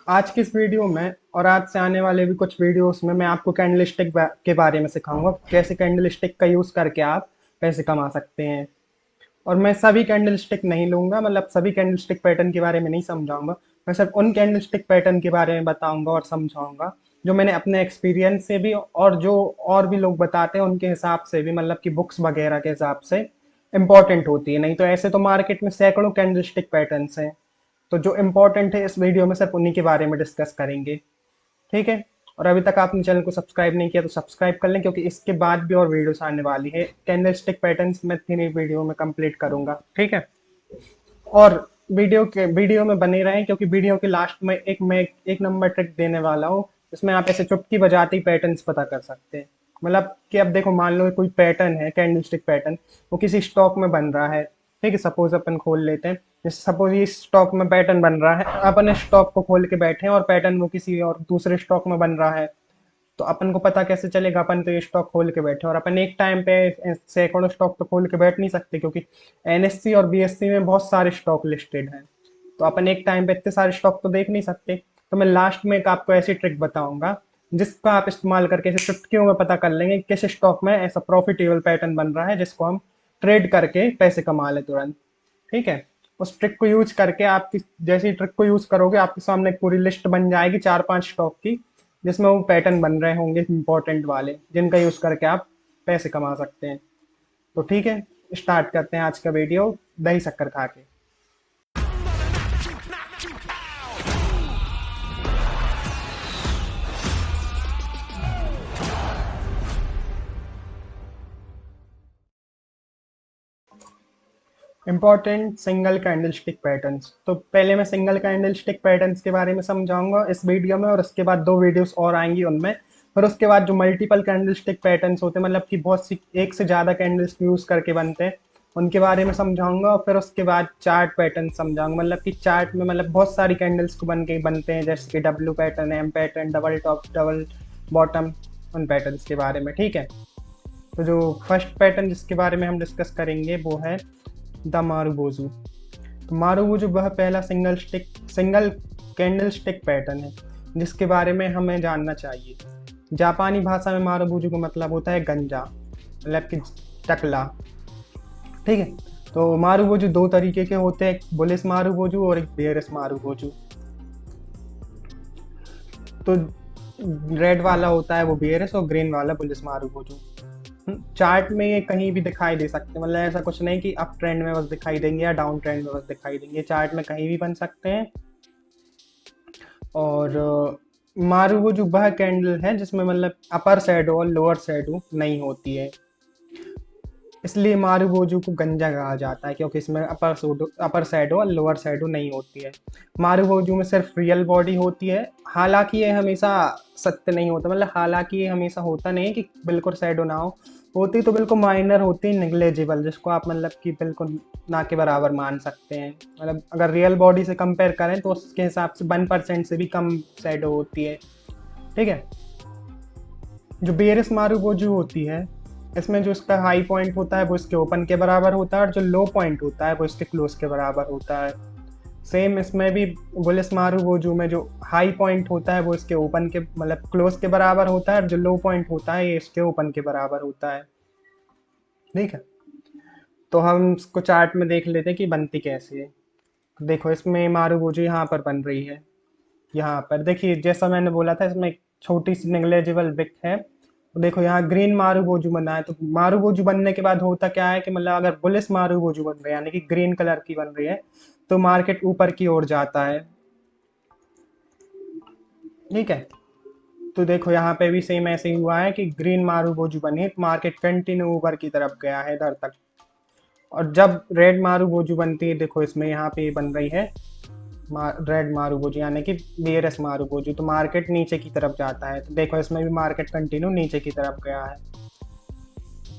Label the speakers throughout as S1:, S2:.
S1: आज की इस वीडियो में और आज से आने वाले भी कुछ वीडियोस में मैं आपको कैंडलस्टिक के बारे में सिखाऊंगा, कैसे कैंडलस्टिक का यूज़ करके आप पैसे कमा सकते हैं। और मैं सभी कैंडलस्टिक नहीं लूंगा, मतलब सभी कैंडलस्टिक पैटर्न के बारे में नहीं समझाऊंगा। मैं सिर्फ उन कैंडलस्टिक पैटर्न के बारे में बताऊंगा और समझाऊंगा जो मैंने अपने एक्सपीरियंस से भी और जो और भी लोग बताते हैं उनके हिसाब से भी, मतलब कि बुक्स वगैरह के हिसाब से इम्पोर्टेंट होती है। नहीं तो ऐसे तो मार्केट में सैकड़ों कैंडलस्टिक पैटर्न्स हैं, तो जो इम्पोर्टेंट है इस वीडियो में सिर्फ उन्हीं के बारे में डिस्कस करेंगे। ठीक है। और अभी तक आपने चैनल को सब्सक्राइब नहीं किया तो सब्सक्राइब कर लें, क्योंकि इसके बाद भी और वीडियोस आने वाली है। कैंडलस्टिक पैटर्न्स मैं 3 वीडियो में कंप्लीट करूंगा। ठीक है। और वीडियो में बने रहें, क्योंकि वीडियो के लास्ट में एक नंबर ट्रिक देने वाला हूँ। इसमें आप ऐसे चुटकी बजाते ही पैटर्न्स पता कर सकते हैं। मतलब कि अब देखो, मान लो कोई पैटर्न है, कैंडलस्टिक पैटर्न, वो किसी स्टॉक में बन रहा है। ठीक है, सपोज अपन खोल लेते हैं। जैसे सपोज ये स्टॉक में पैटर्न बन रहा है, अपन स्टॉक को खोल के बैठे हैं और पैटर्न वो किसी और दूसरे स्टॉक में बन रहा है। तो अपन को पता कैसे चलेगा? अपन तो ये स्टॉक खोल के बैठे, और अपन एक टाइम पे सैकड़ों स्टॉक तो खोल के बैठ नहीं सकते, क्योंकि एनएससी और बीएससी में बहुत सारे स्टॉक लिस्टेड हैं। तो अपन एक टाइम पे इतने सारे स्टॉक तो देख नहीं सकते। तो मैं लास्ट में एक आपको ऐसी ट्रिक बताऊंगा जिसका आप इस्तेमाल करके ऐसे चुटकियों में पता कर लेंगे किस स्टॉक में ऐसा प्रॉफिटेबल पैटर्न बन रहा है जिसको हम ट्रेड करके पैसे कमा ले तुरंत। ठीक है। उस ट्रिक को यूज करके, आपकी जैसी ट्रिक को यूज करोगे, आपके सामने एक पूरी लिस्ट बन जाएगी 4-5 स्टॉक की, जिसमें वो पैटर्न बन रहे होंगे इंपॉर्टेंट वाले, जिनका यूज करके आप पैसे कमा सकते हैं। तो ठीक है, स्टार्ट करते हैं आज का वीडियो दही शक्कर खा के। Important single candlestick patterns. तो पहले मैं सिंगल कैंडलस्टिक पैटर्न्स के बारे में समझाऊंगा इस वीडियो में, और उसके बाद 2 वीडियोस और आएंगी उनमें। फिर उसके बाद जो मल्टीपल कैंडलस्टिक पैटर्न्स होते हैं, मतलब कि बहुत सी एक से ज़्यादा कैंडल्स यूज़ करके बनते हैं, उनके बारे में समझाऊंगा। और फिर उसके बाद चार्ट पैटर्न समझाऊंगा, मतलब कि चार्ट में मतलब बहुत सारी कैंडल्स को बन के बनते हैं, जैसे कि W pattern, M pattern, double top, double bottom, उन पैटर्न्स के बारे में। ठीक है। तो जो फर्स्ट पैटर्न जिसके बारे में हम डिस्कस करेंगे वो है द मारुबोजू। तो मारुबोजू वह पहला सिंगल कैंडल स्टिक पैटर्न है जिसके बारे में हमें जानना चाहिए। जापानी भाषा में मारुबोजू का मतलब होता है गंजा, मतलब कि टकला। ठीक है। तो मारुबोजू 2 तरीके के होते हैं, एक बुलिस मारुबोजू और एक बेयरिश मारुबोजू। तो रेड वाला होता है वो बेयरिश और ग्रीन वाला बुलिस मारुबोजू। चार्ट में ये कहीं भी दिखाई दे सकते हैं, मतलब ऐसा कुछ नहीं कि अप ट्रेंड में बस दिखाई देंगे या डाउन ट्रेंड में बस दिखाई देंगे, चार्ट में कहीं भी बन सकते हैं। और मारुबोजू वह कैंडल है जिसमें मतलब अपर शैडो और लोअर शैडो नहीं होती है, इसलिए मारुबोजू को गंजा कहा जाता है, क्योंकि इसमें अपर शैडो और लोअर शैडो नहीं होती है। मारुबोजू में सिर्फ रियल बॉडी होती है। हालांकि ये हमेशा सत्य नहीं होता, मतलब हालांकि ये हमेशा होता नहीं है कि बिल्कुल शैडो ना हो, होती तो बिल्कुल माइनर होती, निग्लेजिबल, जिसको आप मतलब कि बिल्कुल ना के बराबर मान सकते हैं। मतलब अगर रियल बॉडी से कंपेयर करें तो उसके हिसाब से 1% से भी कम शैडो होती है। ठीक है। जो बेयरिश मारुबोजू होती है, इसमें जो इसका हाई पॉइंट होता है वो इसके ओपन के बराबर होता है, और जो लो पॉइंट होता है वो इसके क्लोज के बराबर होता है। सेम इसमें भी बुलिस मारुबोजू में जो हाई पॉइंट होता है वो इसके ओपन के मतलब क्लोज के बराबर होता है, और जो लो पॉइंट होता है ये इसके ओपन के बराबर होता है। ठीक है। तो हम इसको चार्ट में देख लेते हैं कि बनती कैसे है। देखो, इसमें मारुबोजू यहाँ पर बन रही है। यहाँ पर देखिए, जैसा मैंने बोला था, इसमें एक छोटी सी नेग्लेजिबल विक है। तो देखो यहाँ ग्रीन मारुबोजू बना है। तो मारुबोजू बनने के बाद होता क्या है कि मतलब अगर बुलिस मारुबोजू बन रही है, यानी कि ग्रीन कलर की बन रही है, तो मार्केट ऊपर की ओर जाता है। ठीक है। तो देखो यहाँ पे भी सेम ऐसे ही हुआ है कि ग्रीन मारुबोजू बनी, मार्केट कंटिन्यू ऊपर की तरफ गया है इधर तक। और जब रेड मारुबोजू बनती है, देखो इसमें यहाँ पे बन रही है रेड मारुबोजू, यानी कि बेयरिश मारुबोजू, तो मार्केट नीचे की तरफ जाता है। तो देखो इसमें भी मार्केट कंटिन्यू नीचे की तरफ गया है।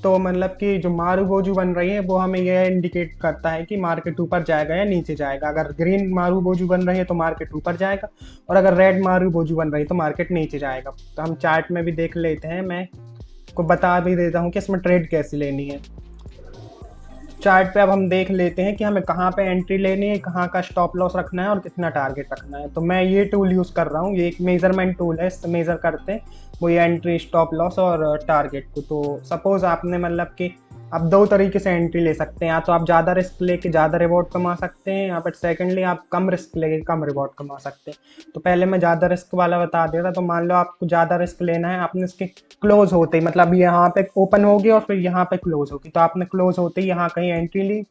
S1: तो मतलब कि जो मारुबोजू बन रही है वो हमें यह इंडिकेट करता है कि मार्केट ऊपर जाएगा या नीचे जाएगा। अगर ग्रीन मारुबोजू बन रही है तो मार्केट ऊपर जाएगा, और अगर रेड मारुबोजू बन रही है तो मार्केट नीचे जाएगा। तो हम चार्ट में भी देख लेते हैं, मैं को बता भी देता हूँ कि इसमें ट्रेड कैसे लेनी है। चार्ट पे अब हम देख लेते हैं कि हमें कहाँ पे एंट्री लेनी है, कहाँ का स्टॉप लॉस रखना है और कितना टारगेट रखना है। तो मैं ये टूल यूज़ कर रहा हूँ, ये एक मेजरमेंट टूल है, इससे मेजर करते हैं वो ये एंट्री, स्टॉप लॉस और टारगेट को। तो सपोज आपने मतलब कि आप दो तरीके से एंट्री ले सकते हैं, या तो आप ज़्यादा रिस्क लेके ज़्यादा रिवॉर्ड कमा सकते हैं, या फिर सेकेंडली आप कम रिस्क लेके कम रिवॉर्ड कमा सकते हैं। तो पहले मैं ज़्यादा रिस्क वाला बता देता। तो मान लो आपको ज़्यादा रिस्क लेना है, आपने इसके क्लोज होते ही, मतलब यहाँ पे ओपन होगी और फिर यहाँ पे क्लोज होगी, तो आपने क्लोज होते ही यहाँ कहीं एंट्री ली,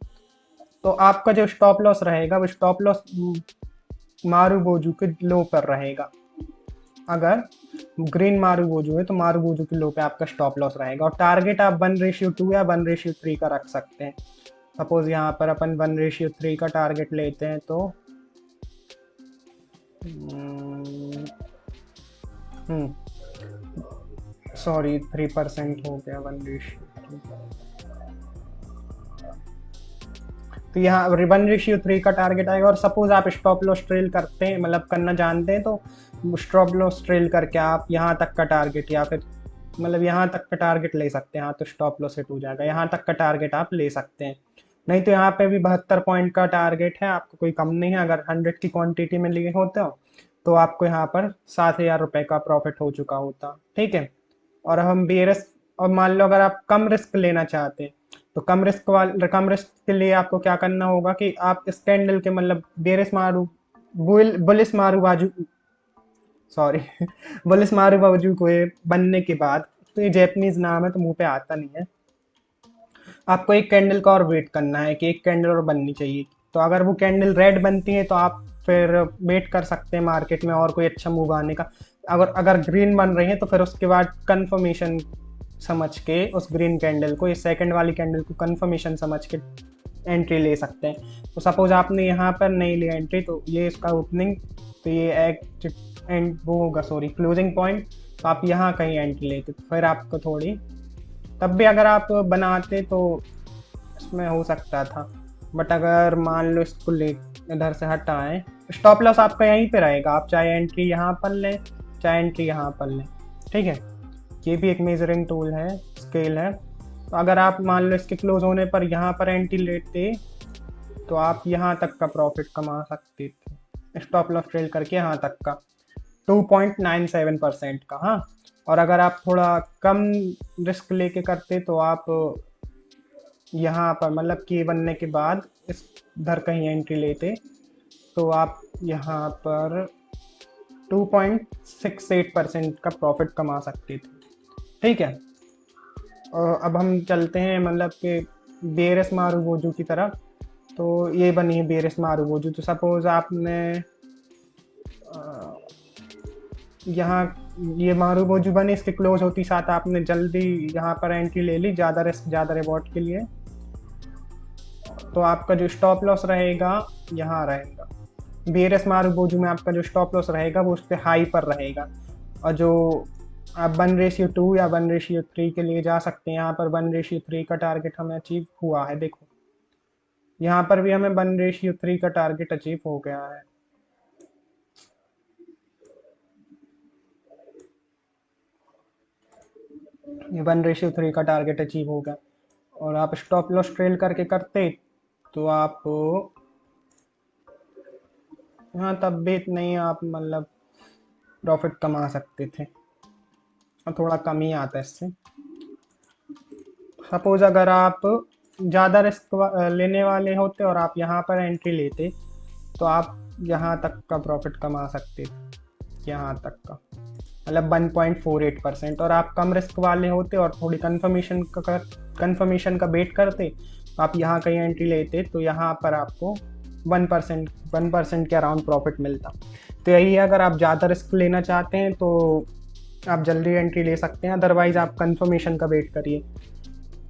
S1: तो आपका जो स्टॉप लॉस रहेगा वो स्टॉप लॉस मारूबोजू के लो पर रहेगा। अगर ग्रीन मारूबोजू है तो मारूबोजू के लो पे आपका स्टॉप लॉस रहेगा। और टारगेट आप 1:2 या 1:3 का रख सकते हैं। सपोज यहाँ पर अपन 1:3 का टारगेट लेते हैं, तो सॉरी 3% हो गया 1:3। तो यहाँ 1:3 का टारगेट आएगा। और सपोज आप स्टॉप लॉस ट्रेल करते हैं, मतलब करना जानते हैं, तो स्टॉप लॉस ट्रेल करके आप यहाँ तक का टारगेट, या फिर मतलब यहाँ तक का टारगेट ले सकते हैं। हाँ, तो स्टॉप लॉस हिट हो जाएगा, यहाँ तक का टारगेट आप ले सकते हैं। नहीं तो यहाँ पे भी 72 पॉइंट का टारगेट है, आपको कोई कम नहीं है। अगर 100 की क्वांटिटी में लिए होते हो तो आपको यहाँ पर 7,000 रुपये का प्रॉफिट हो चुका होता। ठीक है। और हम बेरस, और मान लो अगर आप कम रिस्क लेना चाहते हैं, तो कम रिस्क के लिए आपको क्या करना होगा कि आप इस कैंडल के मतलब बेरिस मारू बुलिस मारू बाजू, सॉरी बुलिस मारू बाजू को ये बनने के बाद, तो ये जैपनीज नाम है तो मुंह पे आता नहीं है, आपको एक कैंडल का और वेट करना है कि एक कैंडल और बननी चाहिए। तो अगर वो कैंडल रेड बनती है तो आप फिर वेट कर सकते हैं मार्केट में और कोई अच्छा मूव आने का। अगर अगर ग्रीन बन रही है तो फिर उसके बाद कंफर्मेशन समझ के उस ग्रीन कैंडल को, इस सेकंड वाली कैंडल को कंफर्मेशन समझ के एंट्री ले सकते हैं। तो सपोज आपने यहाँ पर नहीं लिया एंट्री, तो ये इसका ओपनिंग, तो ये एग्जिट एंड वो होगा, सॉरी क्लोजिंग पॉइंट, तो आप यहाँ कहीं एंट्री लेते तो फिर आपको थोड़ी, तब भी अगर आप बनाते तो इसमें हो सकता था। बट अगर मान लो इसको ले इधर से हटाएं, स्टॉप लॉस आपका यहीं पे रहेगा, आप चाहे एंट्री यहाँ पर लें चाहे एंट्री यहाँ पर लें। ठीक है। ये भी एक मेजरिंग टूल है, स्केल है। तो अगर आप मान लो इसके क्लोज होने पर यहाँ पर एंट्री लेते तो आप यहाँ तक का प्रॉफिट कमा सकते थे, स्टॉप लॉस ट्रेल करके यहाँ तक का 2.97% का। हाँ, और अगर आप थोड़ा कम रिस्क लेके करते तो आप यहाँ पर मतलब कि बनने के बाद इस इधर कहीं एंट्री लेते तो आप यहाँ पर 2.68% का प्रॉफिट कमा सकते थे। ठीक है। और अब हम चलते हैं मतलब कि बेरस मारूबोजू की तरफ। तो ये बनी है बेरस मारूबोजू। तो सपोज आपने यहाँ ये मारूबोजू बनी, इसके क्लोज होती साथ आपने जल्दी यहाँ पर एंट्री ले ली, ज़्यादा रिस्क ज़्यादा रिवॉर्ड के लिए। तो आपका जो स्टॉप लॉस रहेगा यहाँ रहेगा, बेरस मारूबोजू में आपका जो स्टॉप लॉस रहेगा वो उसके हाई पर रहेगा। और जो आप 1:2 या 1:3 के लिए जा सकते हैं, यहाँ पर 1:3 का टारगेट हमें अचीव हुआ है। देखो यहाँ पर भी हमें 1:3 का टारगेट अचीव हो गया है। ये 1:3 का टारगेट अचीव हो गया। और आप स्टॉप लॉस ट्रेल करके करते तो आप हाँ तब भी नहीं, आप मतलब प्रॉफिट कमा सकते थे, और थोड़ा कम ही आता है इससे। सपोज अगर आप ज़्यादा रिस्क लेने वाले होते और आप यहाँ पर एंट्री लेते तो आप यहाँ तक का प्रॉफिट कमा सकते थे, यहाँ तक का मतलब 1.48%। और आप कम रिस्क वाले होते और थोड़ी कन्फर्मेशन का वेट करते तो आप यहाँ कहीं एंट्री लेते तो यहाँ पर आपको 1% के अराउंड प्रॉफिट मिलता। तो यही है, अगर आप ज़्यादा रिस्क लेना चाहते हैं तो आप जल्दी एंट्री ले सकते हैं, अदरवाइज आप कंफर्मेशन का वेट करिए।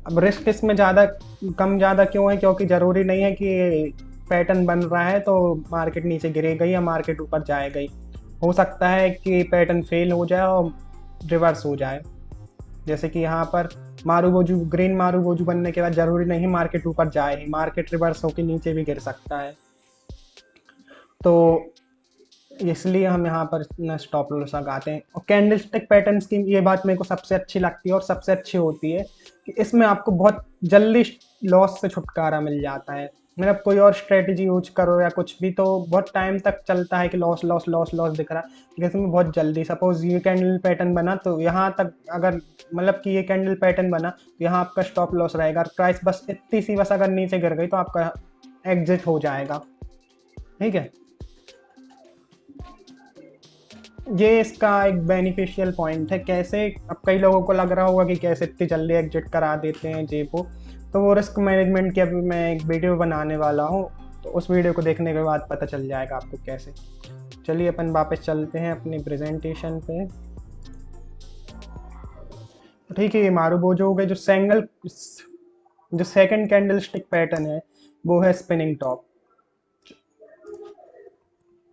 S1: अब रिस्क इसमें ज़्यादा ज़्यादा क्यों है, क्योंकि ज़रूरी नहीं है कि पैटर्न बन रहा है तो मार्केट नीचे गिरेगा या मार्केट ऊपर जाएगा ही। हो सकता है कि पैटर्न फेल हो जाए और रिवर्स हो जाए, जैसे कि यहाँ पर मारूबोजू ग्रीन मारूबोजू बनने के बाद ज़रूरी नहीं मार्केट ऊपर जाए ही, मार्केट रिवर्स होकर नीचे भी गिर सकता है। तो इसलिए हम यहाँ पर इतना स्टॉप लॉस लगाते हैं। और कैंडल स्टिक पैटर्न्स की ये बात मेरे को सबसे अच्छी लगती है और सबसे अच्छी होती है कि इसमें आपको बहुत जल्दी लॉस से छुटकारा मिल जाता है। मतलब कोई और स्ट्रेटेजी यूज करो या कुछ भी तो बहुत टाइम तक चलता है कि लॉस लॉस लॉस लॉस दिख रहा है, लेकिन इसमें बहुत जल्दी, सपोज ये कैंडल पैटर्न बना तो यहाँ तक अगर मतलब कि ये कैंडल पैटर्न बना तो यहाँ आपका स्टॉप लॉस रहेगा, और प्राइस बस इतनी सी बस अगर नीचे गिर गई तो आपका एग्जिट हो जाएगा। ठीक है, ये इसका एक बेनिफिशियल पॉइंट है। कैसे, अब कई लोगों को लग रहा होगा कि कैसे इतनी जल्दी एग्जिट करा देते हैं जे वो, तो वो रिस्क मैनेजमेंट की अभी मैं एक वीडियो बनाने वाला हूँ, तो उस वीडियो को देखने के बाद पता चल जाएगा आपको कैसे। चलिए अपन वापस चलते हैं अपनी प्रेजेंटेशन पे। ठीक है, ये मारुबोजो हो गए। जो सेकंड कैंडल स्टिक पैटर्न है वो है स्पिनिंग टॉप।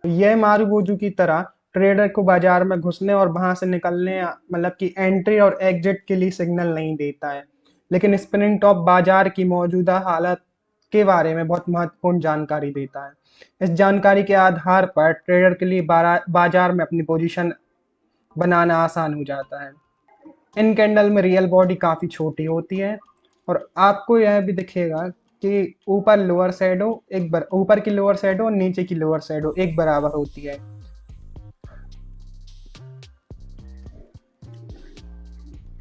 S1: यह मारुबोजू की तरह ट्रेडर को बाजार में घुसने और वहां से निकलने, मतलब कि एंट्री और एग्जिट के लिए सिग्नल नहीं देता है, लेकिन स्पिनिंग टॉप बाजार की मौजूदा हालत के बारे में बहुत महत्वपूर्ण जानकारी देता है। इस जानकारी के आधार पर ट्रेडर के लिए बाजार में अपनी पोजीशन बनाना आसान हो जाता है। इन कैंडल में रियल बॉडी काफ़ी छोटी होती है, और आपको यह भी दिखेगा कि ऊपर लोअर शैडो ऊपर की लोअर शैडो और नीचे की लोअर शैडो एक बराबर होती है।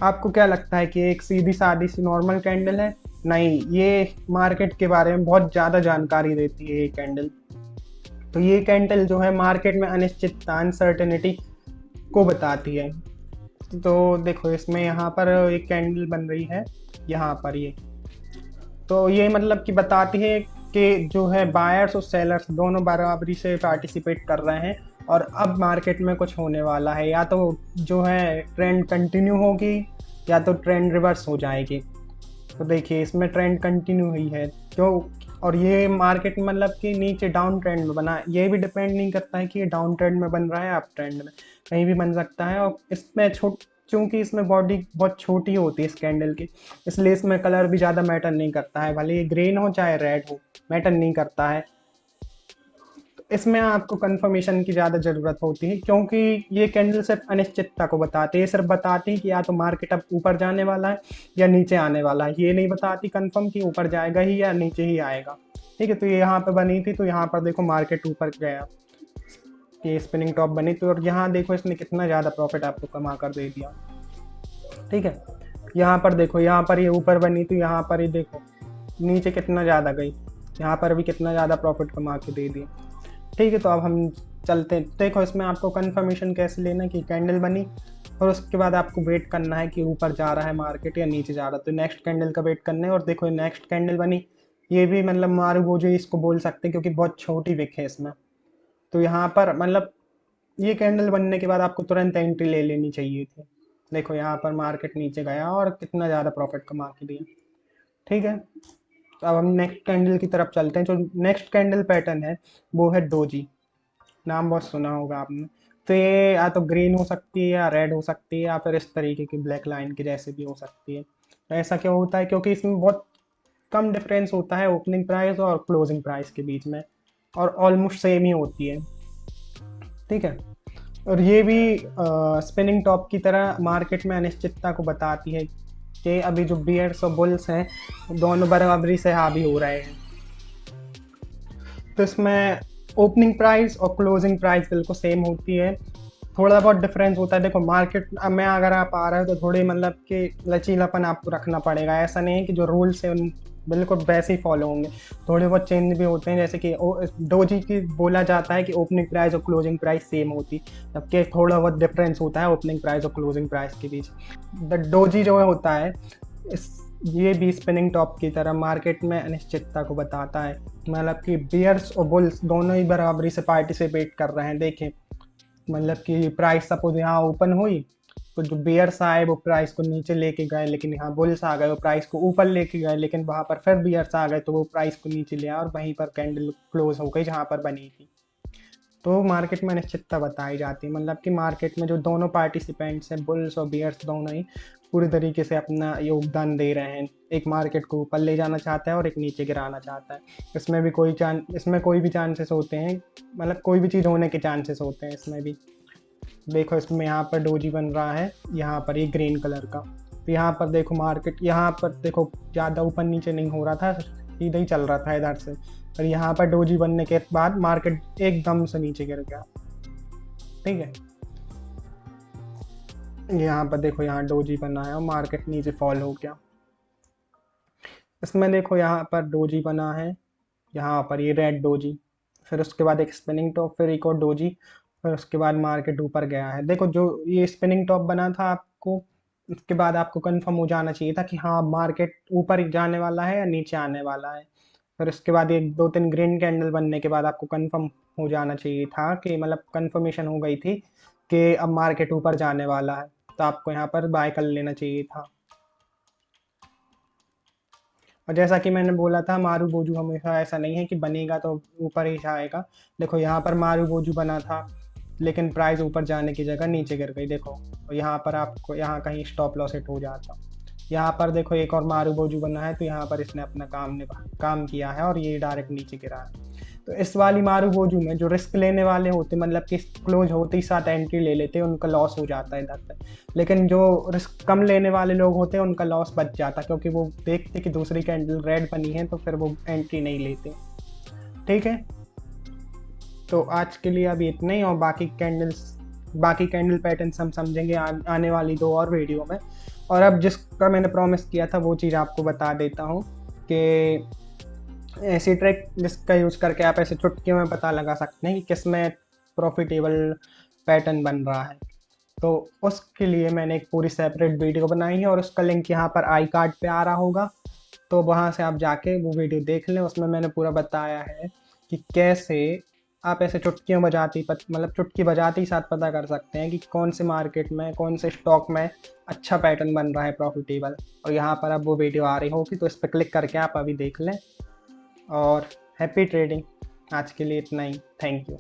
S1: आपको क्या लगता है कि एक सीधी सादी सी नॉर्मल कैंडल है? नहीं, ये मार्केट के बारे में बहुत ज़्यादा जानकारी देती है ये कैंडल। तो ये कैंडल जो है मार्केट में अनिश्चितता, अनसर्टेनिटी को बताती है। तो देखो इसमें यहाँ पर एक कैंडल बन रही है यहाँ पर ये, तो ये मतलब कि बताती है कि जो है बायर्स और सेलर्स दोनों बराबरी से पार्टिसिपेट कर रहे हैं, और अब मार्केट में कुछ होने वाला है, या तो जो है ट्रेंड कंटिन्यू होगी या तो ट्रेंड रिवर्स हो जाएगी। तो देखिए इसमें ट्रेंड कंटिन्यू हुई है क्यों, और ये मार्केट मतलब कि नीचे डाउन ट्रेंड में बना है। ये भी डिपेंड नहीं करता है कि ये डाउन ट्रेंड में बन रहा है अप ट्रेंड में, कहीं भी बन सकता है। और इसमें चूंकि इसमें बॉडी बहुत छोटी होती है इस कैंडल की, इसलिए इसमें कलर भी ज़्यादा मैटर नहीं करता है, भले ये ग्रीन हो चाहे रेड हो, मैटर नहीं करता है। तो इसमें आपको कंफर्मेशन की ज़्यादा ज़रूरत होती है, क्योंकि ये कैंडल सिर्फ अनिश्चितता को बताती है, सिर्फ बताती है कि या तो मार्केट अब ऊपर जाने वाला है या नीचे आने वाला है। ये नहीं बताती कंफर्म कि ऊपर जाएगा ही या नीचे ही आएगा। ठीक है, तो ये यहाँ पर बनी थी, तो यहाँ पर देखो मार्केट ऊपर गया, ये स्पिनिंग टॉप बनी तो, और यहाँ देखो इसने कितना ज़्यादा प्रॉफिट आपको कमा कर दे दिया। ठीक है, यहाँ पर देखो, यहाँ पर ये ऊपर बनी तो यहाँ पर ही देखो नीचे कितना ज़्यादा गई, यहाँ पर भी कितना ज़्यादा प्रॉफिट कमा के दे दिया। ठीक है, तो अब हम चलते हैं। देखो इसमें आपको कंफर्मेशन कैसे लेना कि कैंडल बनी, और उसके बाद आपको वेट करना है कि ऊपर जा रहा है मार्केट या नीचे जा रहा है, तो नेक्स्ट कैंडल का वेट करना है। और देखो नेक्स्ट कैंडल बनी, ये भी मतलब मारुबोजो इसको बोल सकते हैं क्योंकि बहुत छोटी विक है इसमें। तो यहाँ पर मतलब ये कैंडल बनने के बाद आपको तुरंत एंट्री ले लेनी चाहिए थी। देखो यहाँ पर मार्केट नीचे गया और कितना ज़्यादा प्रॉफिट कमा के दिया। ठीक है, तो अब हम नेक्स्ट कैंडल की तरफ चलते हैं। जो नेक्स्ट कैंडल पैटर्न है वो है डोजी, नाम बहुत सुना होगा आपने। तो ये या तो ग्रीन हो सकती है या रेड हो सकती है, या फिर इस तरीके की ब्लैक लाइन के जैसे भी हो सकती है। तो ऐसा क्यों होता है? क्योंकि इसमें बहुत कम डिफरेंस होता है ओपनिंग प्राइस और क्लोजिंग प्राइस के बीच में, और ऑलमोस्ट सेम ही होती है। ठीक है, और ये भी स्पिनिंग टॉप की तरह मार्केट में अनिश्चितता को बताती है कि अभी जो बियर्स और बुल्स हैं दोनों बराबरी से हावी हो रहे हैं। तो इसमें ओपनिंग प्राइस और क्लोजिंग प्राइस बिल्कुल सेम होती है, थोड़ा बहुत डिफरेंस होता है। देखो मार्केट में अगर आप आ रहे हो तो थोड़ी मतलब कि लचीलापन आपको रखना पड़ेगा, ऐसा नहीं है कि जो रूल्स है उन बिल्कुल वैसे ही फॉलो होंगे, थोड़े बहुत चेंज भी होते हैं। जैसे कि डोजी की बोला जाता है कि ओपनिंग प्राइस और क्लोजिंग प्राइस सेम होती, जबकि थोड़ा बहुत डिफरेंस होता है ओपनिंग प्राइस और क्लोजिंग प्राइस के बीच। द डोजी जो होता है ये भी स्पिनिंग टॉप की तरह मार्केट में अनिश्चितता को बताता है, मतलब कि बियर्स और बुल्स दोनों ही बराबरी से पार्टिसिपेट कर रहे हैं। देखें मतलब कि प्राइस सपोज यहाँ ओपन हुई तो जो बियर्स आए वो प्राइस को नीचे लेके गए, लेकिन यहाँ बुल्स आ गए वो प्राइस को ऊपर लेके गए, लेकिन वहाँ पर फिर बियर्स आ गए तो वो प्राइस को नीचे ले आए, और वहीं पर कैंडल क्लोज हो गई जहाँ पर बनी थी। तो मार्केट में अनिश्चितता बताई जाती है, मतलब कि मार्केट में जो दोनों पार्टिसिपेंट्स हैं, बुल्स और बियर्स, दोनों ही पूरी तरीके से अपना योगदान दे रहे हैं। एक मार्केट को ऊपर ले जाना चाहता है और एक नीचे गिराना चाहता है। इसमें कोई भी चांसेस होते हैं, मतलब कोई भी चीज़ होने के चांसेस होते हैं इसमें भी। देखो इसमें यहाँ पर डोजी बन रहा है, यहाँ पर ये ग्रीन कलर का, तो यहाँ पर देखो मार्केट, यहाँ पर देखो ज़्यादा ऊपर नीचे नहीं हो रहा था, सीधा ही चल रहा था इधर से। और यहाँ पर डोजी बनने के बाद मार्केट एकदम से नीचे गिर गया। ठीक है, यहाँ पर देखो यहाँ डोजी बना है और मार्केट नीचे फॉल हो गया। इसमें देखो यहाँ पर डोजी बना है, यहाँ पर ये रेड डोजी, फिर उसके बाद एक स्पिनिंग टॉप, फिर एक और डोजी, फिर उसके बाद मार्केट ऊपर गया है। देखो जो ये स्पिनिंग टॉप बना था आपको, उसके बाद आपको कंफर्म हो जाना चाहिए था कि हाँ मार्केट ऊपर जाने वाला है या नीचे आने वाला है। फिर उसके बाद एक दो तीन ग्रीन कैंडल बनने के बाद आपको कंफर्म हो जाना चाहिए था कि मतलब कंफर्मेशन हो गई थी कि अब मार्केट ऊपर जाने वाला है, तो आपको यहाँ पर बाय कर लेना चाहिए था। और जैसा कि मैंने बोला था, मारू बोजू हमेशा ऐसा नहीं है कि बनेगा तो ऊपर ही जाएगा। देखो यहाँ पर मारू बोजू बना था, लेकिन प्राइस ऊपर जाने की जगह नीचे गिर गई। देखो और यहाँ पर आपको यहाँ कहीं स्टॉप लॉस हिट हो जाता। यहाँ पर देखो एक और मारू बोजू बना है, तो यहाँ पर इसने अपना काम किया है और ये डायरेक्ट नीचे गिरा है। तो इस वाली मारू बोजू में जो रिस्क लेने वाले होते, मतलब कि क्लोज होते ही साथ एंट्री ले लेते, उनका लॉस हो जाता है इधर पे। लेकिन जो रिस्क कम लेने वाले लोग होते हैं उनका लॉस बच जाता, क्योंकि वो देखते कि दूसरी कैंडल रेड बनी है तो फिर वो एंट्री नहीं लेते। ठीक है, तो आज के लिए अभी इतना ही, और बाकी कैंडल पैटर्न्स हम समझेंगे आने वाली 2 और वीडियो में। और अब जिसका मैंने प्रॉमिस किया था वो चीज़ आपको बता देता हूँ कि ऐसी ट्रिक जिसका यूज़ करके आप ऐसे चुटकियों में पता लगा सकते हैं कि किस में प्रॉफिटेबल पैटर्न बन रहा है। तो उसके लिए मैंने एक पूरी सेपरेट वीडियो बनाई है, और उसका लिंक यहाँ पर आई कार्ड पे आ रहा होगा, तो वहाँ से आप जाके वो वीडियो देख लें। उसमें मैंने पूरा बताया है कि कैसे आप ऐसे चुटकियों बजाती मतलब चुटकी बजाते ही साथ पता कर सकते हैं कि कौन से मार्केट में, कौन से स्टॉक में अच्छा पैटर्न बन रहा है प्रॉफिटेबल। और यहाँ पर अब वो वीडियो आ रही होगी, तो इस पर क्लिक करके आप अभी देख लें। और हैप्पी ट्रेडिंग। आज के लिए इतना ही, थैंक यू।